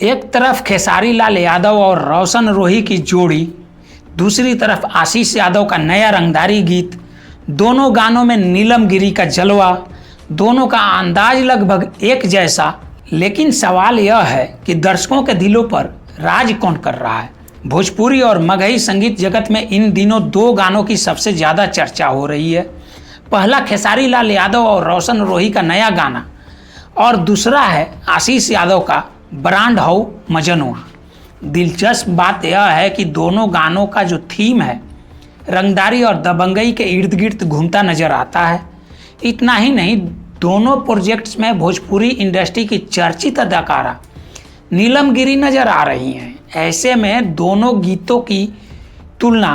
एक तरफ खेसारी लाल यादव और रोशन रोही की जोड़ी, दूसरी तरफ आशीष यादव का नया रंगदारी गीत। दोनों गानों में नीलम गिरी का जलवा, दोनों का अंदाज लगभग एक जैसा। लेकिन सवाल यह है कि दर्शकों के दिलों पर राज कौन कर रहा है। भोजपुरी और मगही संगीत जगत में इन दिनों दो गानों की सबसे ज़्यादा चर्चा हो रही है। पहला खेसारी लाल यादव और रोशन रोही का नया गाना, और दूसरा है आशीष यादव का ब्रांड हौ मजनुआ। दिलचस्प बात यह है कि दोनों गानों का जो थीम है रंगदारी और दबंगई के इर्द गिर्द घूमता नजर आता है। इतना ही नहीं, दोनों प्रोजेक्ट्स में भोजपुरी इंडस्ट्री की चर्चित अदाकारा नीलम गिरी नजर आ रही हैं। ऐसे में दोनों गीतों की तुलना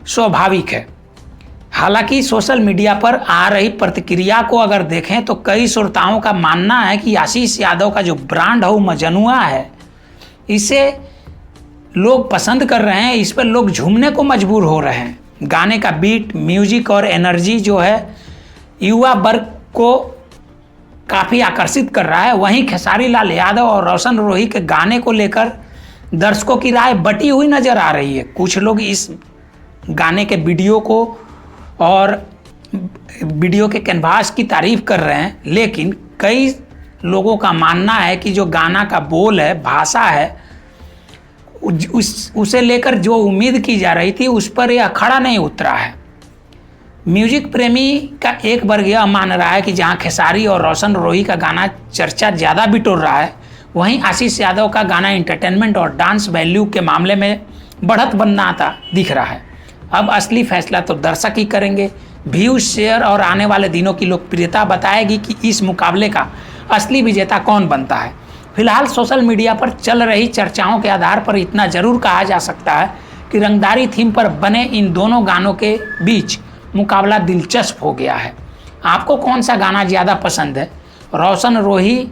स्वाभाविक है। हालांकि सोशल मीडिया पर आ रही प्रतिक्रिया को अगर देखें तो कई श्रोताओं का मानना है कि आशीष यादव का जो ब्रांड हौ मजनुआ है, इसे लोग पसंद कर रहे हैं, इस पर लोग झूमने को मजबूर हो रहे हैं। गाने का बीट, म्यूजिक और एनर्जी जो है युवा वर्ग को काफ़ी आकर्षित कर रहा है। वहीं खेसारी लाल यादव और रोशन रोही के गाने को लेकर दर्शकों की राय बटी हुई नज़र आ रही है। कुछ लोग इस गाने के वीडियो को और वीडियो के कैनवास की तारीफ कर रहे हैं, लेकिन कई लोगों का मानना है कि जो गाना का बोल है, भाषा है, उसे लेकर जो उम्मीद की जा रही थी उस पर यह खड़ा नहीं उतरा है। म्यूजिक प्रेमी का एक वर्ग यह मान रहा है कि जहां खेसारी और रोशन रोही का गाना चर्चा ज़्यादा बिटोर रहा है, वहीं आशीष यादव का गाना एंटरटेनमेंट और डांस वैल्यू के मामले में बढ़त बनाता दिख रहा है। अब असली फैसला तो दर्शक ही करेंगे। व्यूज, शेयर और आने वाले दिनों की लोकप्रियता बताएगी कि इस मुकाबले का असली विजेता कौन बनता है। फिलहाल सोशल मीडिया पर चल रही चर्चाओं के आधार पर इतना जरूर कहा जा सकता है कि रंगदारी थीम पर बने इन दोनों गानों के बीच मुकाबला दिलचस्प हो गया है। आपको कौन सा गाना ज़्यादा पसंद है, रोशन रोही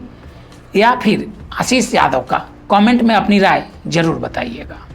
या फिर आशीष यादव का? कमेंट में अपनी राय जरूर बताइएगा।